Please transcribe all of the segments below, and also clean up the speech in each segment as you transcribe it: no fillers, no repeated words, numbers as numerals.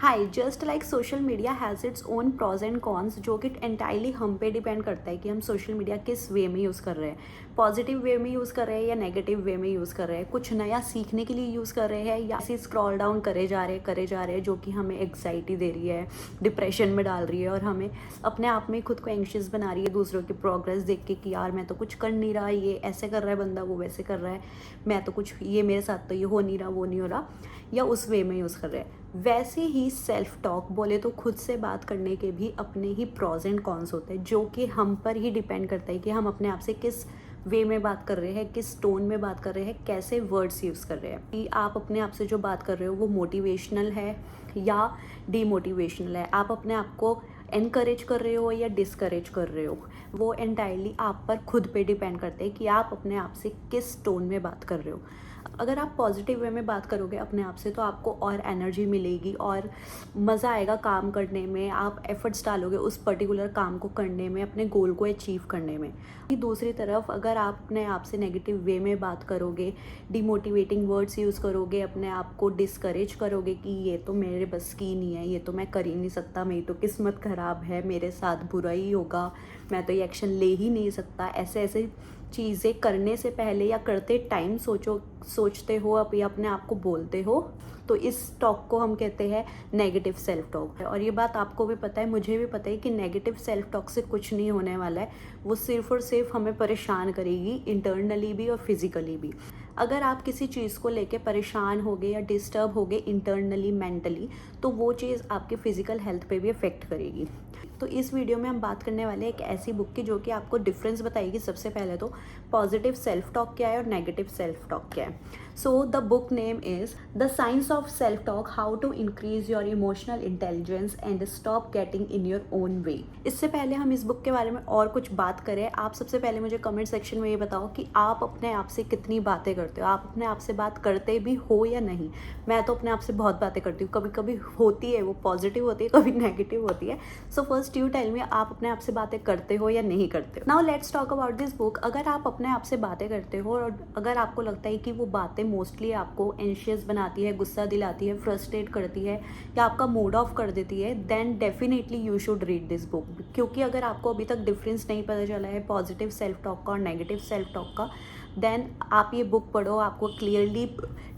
Hi, just like social media has its own pros and cons, जो कि entirely हम पे डिपेंड करता है कि हम सोशल मीडिया किस वे में यूज़ कर रहे हैं। पॉजिटिव वे में यूज़ कर रहे हैं या नेगेटिव वे में यूज़ कर रहे हैं, कुछ नया सीखने के लिए यूज़ कर रहे हैं या ऐसे स्क्रॉल डाउन करे जा रहे हैं जो कि हमें एग्जाइटी दे रही है, डिप्रेशन में डाल रही है और हमें अपने आप में खुद को एंशियस बना रही है दूसरों की प्रोग्रेस देख के कि यार मैं तो कुछ कर नहीं रहा, ये ऐसे कर रहा है बंदा, वो वैसे कर रहा है, मैं तो कुछ, ये मेरे साथ तो ये हो नहीं रहा, वो नहीं हो रहा, या उस वे में यूज़ कर रहे हैं। वैसे ही सेल्फ टॉक बोले तो खुद से बात करने के भी अपने ही प्रॉज एंड कॉन्स होते हैं, जो कि हम पर ही डिपेंड करता है कि हम अपने आप से किस वे में बात कर रहे हैं, किस टोन में बात कर रहे हैं, कैसे वर्ड्स यूज़ कर रहे हैं। कि आप अपने आप से जो बात कर रहे हो वो मोटिवेशनल है या डीमोटिवेशनल है, आप अपने आप को एनकरेज कर रहे हो या डिस्करेज कर रहे हो, वो एंटायरली आप पर खुद पे डिपेंड करते हैं कि आप अपने आप से किस टोन में बात कर रहे हो। अगर आप पॉजिटिव वे में बात करोगे अपने आप से तो आपको और एनर्जी मिलेगी और मज़ा आएगा काम करने में, आप एफर्ट्स डालोगे उस पर्टिकुलर काम को करने में, अपने गोल को अचीव करने में। दूसरी तरफ अगर आप अपने आप से नेगेटिव वे में बात करोगे, डिमोटिवेटिंग वर्ड्स यूज़ करोगे, अपने आप को डिस्करेज करोगे कि ये तो मेरे बस की नहीं है, ये तो मैं कर ही नहीं सकता, मेरी तो किस्मत ख़राब है, मेरे साथ बुरा ही होगा, मैं तो ये एक्शन ले ही नहीं सकता, ऐसे ऐसे चीज़ें करने से पहले या करते टाइम सोचते हो अभी अपने आप को बोलते हो, तो इस टॉक को हम कहते हैं नेगेटिव सेल्फ टॉक। और ये बात आपको भी पता है, मुझे भी पता है कि नेगेटिव सेल्फ टॉक से कुछ नहीं होने वाला है, वो सिर्फ और सिर्फ हमें परेशान करेगी, इंटरनली भी और फिजिकली भी। अगर आप किसी चीज़ को लेके परेशान होगे या डिस्टर्ब होगे इंटरनली, मेंटली, तो वो चीज़ आपकी फ़िज़िकल हेल्थ पे भी अफेक्ट करेगी। तो इस वीडियो में हम बात करने वाले हैं एक ऐसी बुक की जो कि आपको डिफरेंस बताएगी। सबसे पहले तो पॉजिटिव सेल्फ टॉक क्या है और नेगेटिव सेल्फ टॉक क्या है। So the book name is the science of self talk, how to increase your emotional intelligence and stop getting in your own way. इससे पहले हम इस बुक के बारे में और कुछ बात करें, आप सबसे पहले मुझे कमेंट सेक्शन में ये बताओ कि आप अपने आप से कितनी बातें करते हो, आप अपने आप से बात करते भी हो या नहीं। मैं तो अपने आप से बहुत बातें करती हूँ, कभी कभी होती है वो पॉजिटिव होती है, कभी नेगेटिव होती है। So first you tell me, आप अपने आप से बातें करते हो या नहीं करते हो। Now let's talk about this book. अगर आप अपने आप से बातें करते हो और अगर आपको लगता है कि वो बातें मोस्टली आपको एंशियस बनाती है, गुस्सा दिलाती है, फ्रस्ट्रेट करती है या आपका मूड ऑफ कर देती है, then definitely you should read this book. क्योंकि अगर आपको अभी तक डिफरेंस नहीं पता चला है पॉजिटिव सेल्फ टॉक का और नेगेटिव सेल्फ टॉक का, देन आप ये बुक पढ़ो, आपको क्लियरली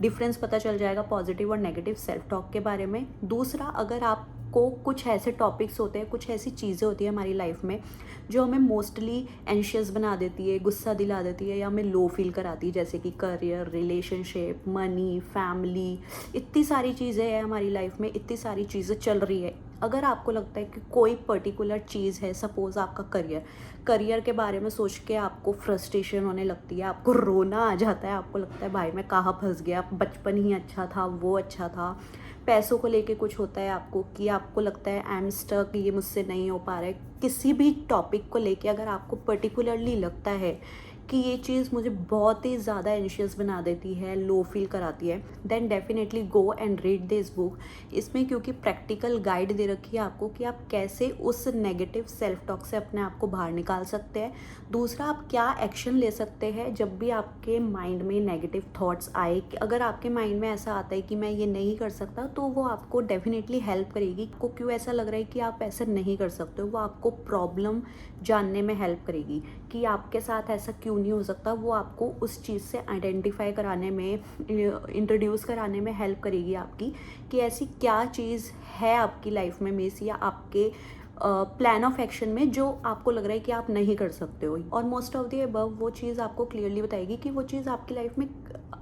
डिफरेंस पता चल जाएगा पॉजिटिव और नेगेटिव सेल्फ टॉक के बारे में। दूसरा, अगर आपको कुछ ऐसे टॉपिक्स होते हैं, कुछ ऐसी चीज़ें होती है हमारी लाइफ में जो हमें मोस्टली एंशियस बना देती है, गुस्सा दिला देती है या हमें लो फील कराती है, जैसे कि करियर, रिलेशनशिप, मनी, फैमिली, इतनी सारी चीज़ें हैं हमारी लाइफ में, इतनी सारी चीज़ें चल रही है। अगर आपको लगता है कि कोई पर्टिकुलर चीज़ है, सपोज़ आपका करियर के बारे में सोच के आपको फ्रस्ट्रेशन होने लगती है, आपको रोना आ जाता है, आपको लगता है भाई मैं कहाँ फंस गया, बचपन ही अच्छा था, वो अच्छा था। पैसों को लेके कुछ होता है आपको कि आपको लगता है आई एम स्टक, ये मुझसे नहीं हो पा रहा है। किसी भी टॉपिक को लेके अगर आपको पर्टिकुलरली लगता है कि ये चीज़ मुझे बहुत ही ज़्यादा एंशियस बना देती है, लो फील कराती है, then definitely go and read this book. इसमें क्योंकि प्रैक्टिकल गाइड दे रखी है आपको कि आप कैसे उस नेगेटिव सेल्फ टॉक से अपने आप को बाहर निकाल सकते हैं। दूसरा, आप क्या एक्शन ले सकते हैं जब भी आपके माइंड में नेगेटिव थॉट्स आए। कि अगर आपके माइंड में ऐसा आता है कि मैं ये नहीं कर सकता, तो वो आपको डेफिनेटली हेल्प करेगी। आपको क्यों ऐसा लग रहा है कि आप ऐसा नहीं कर सकते हो, वो आपको प्रॉब्लम जानने में हेल्प करेगी कि आपके साथ ऐसा क्यों नहीं हो सकता। वो आपको उस चीज़ से आइडेंटिफाई कराने में, इंट्रोड्यूस कराने में हेल्प करेगी आपकी कि ऐसी क्या चीज़ है आपकी लाइफ में मिस या आपके प्लान ऑफ एक्शन में जो आपको लग रहा है कि आप नहीं कर सकते हो। और मोस्ट ऑफ द अबव वो चीज़ आपको क्लियरली बताएगी कि वो चीज़ आपकी लाइफ में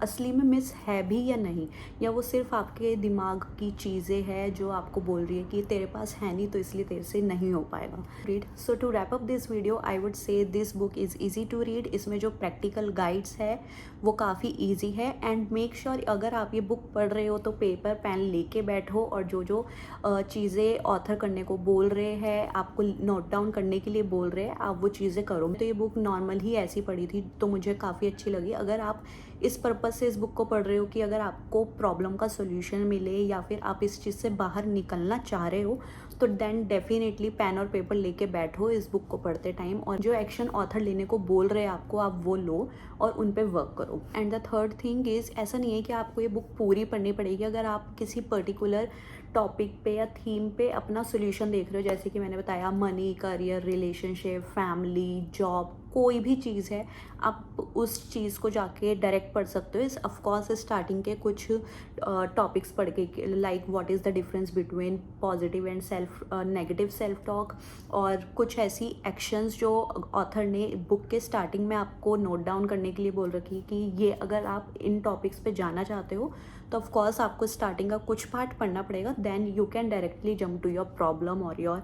असली में मिस है भी या नहीं, या वो सिर्फ आपके दिमाग की चीज़ें हैं जो आपको बोल रही है कि तेरे पास है नहीं तो इसलिए तेरे से नहीं हो पाएगा। Read. So to wrap up this video I would say this book is easy to read. इसमें जो प्रैक्टिकल गाइड्स है वो काफ़ी ईजी है। एंड मेक श्योर अगर आप ये बुक पढ़ रहे हो तो पेपर पेन लेके बैठो और जो जो चीज़ें ऑथर करने को बोल रहे हैं, आपको नोट डाउन करने के लिए बोल रहे हैं, आप वो चीज़ें करो। तो ये बुक नॉर्मल ही ऐसी पढ़ी थी तो मुझे काफ़ी अच्छी लगी। अगर आप इस पर्पज़ से इस बुक को पढ़ रहे हो कि अगर आपको प्रॉब्लम का सोल्यूशन मिले या फिर आप इस चीज़ से बाहर निकलना चाह रहे हो, तो देन डेफिनेटली पेन और पेपर लेके बैठो इस बुक को पढ़ते टाइम, और जो एक्शन ऑथर लेने को बोल रहे हैं आपको, आप वो लो और उन पे वर्क करो। And the third thing is, ऐसा नहीं है कि आपको ये बुक पूरी पढ़नी पड़ेगी। अगर आप किसी पर्टिकुलर टॉपिक पे या थीम पे अपना सोल्यूशन देख रहे हो, जैसे कि मैंने बताया money, career, relationship, family, job, कोई भी चीज़ है, आप उस चीज़ को जाके डायरेक्ट पढ़ सकते हो। इस ऑफकोर्स स्टार्टिंग के कुछ टॉपिक्स पढ़ के, like what is the difference between positive and negative self talk, और कुछ ऐसी एक्शंस जो ऑथर ने बुक के स्टार्टिंग में आपको नोट डाउन करने के लिए बोल रखी कि ये अगर आप इन टॉपिक्स पे जाना चाहते हो तो ऑफ कोर्स आपको स्टार्टिंग का कुछ पार्ट पढ़ना पड़ेगा, then you can directly jump to your problem और your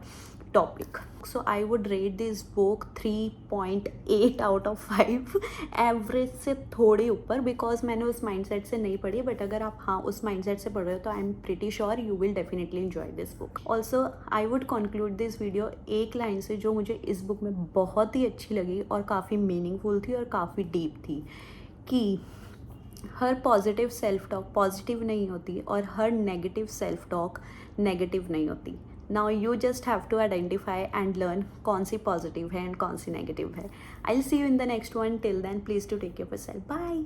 topic. So I would rate this book 3.8 out of 5, average से थोड़ी ऊपर, बिकॉज मैंने उस माइंडसेट से नहीं पढ़ी, बट अगर आप हाँ उस माइंडसेट से पढ़ रहे हो तो I am pretty sure you will definitely enjoy this book. Also I would conclude this video एक लाइन से जो मुझे इस बुक में बहुत ही अच्छी लगी और काफ़ी मीनिंगफुल थी और काफ़ी डीप थी, कि हर पॉजिटिव सेल्फ टॉक पॉजिटिव नहीं होती और हर नेगेटिव सेल्फ टॉक नेगेटिव नहीं होती। Now you just have to identify and learn कौन सी पॉजिटिव है एंड कौन सी नेगेटिव है। I will see you in the next one. Till then please to take care of yourself. Bye.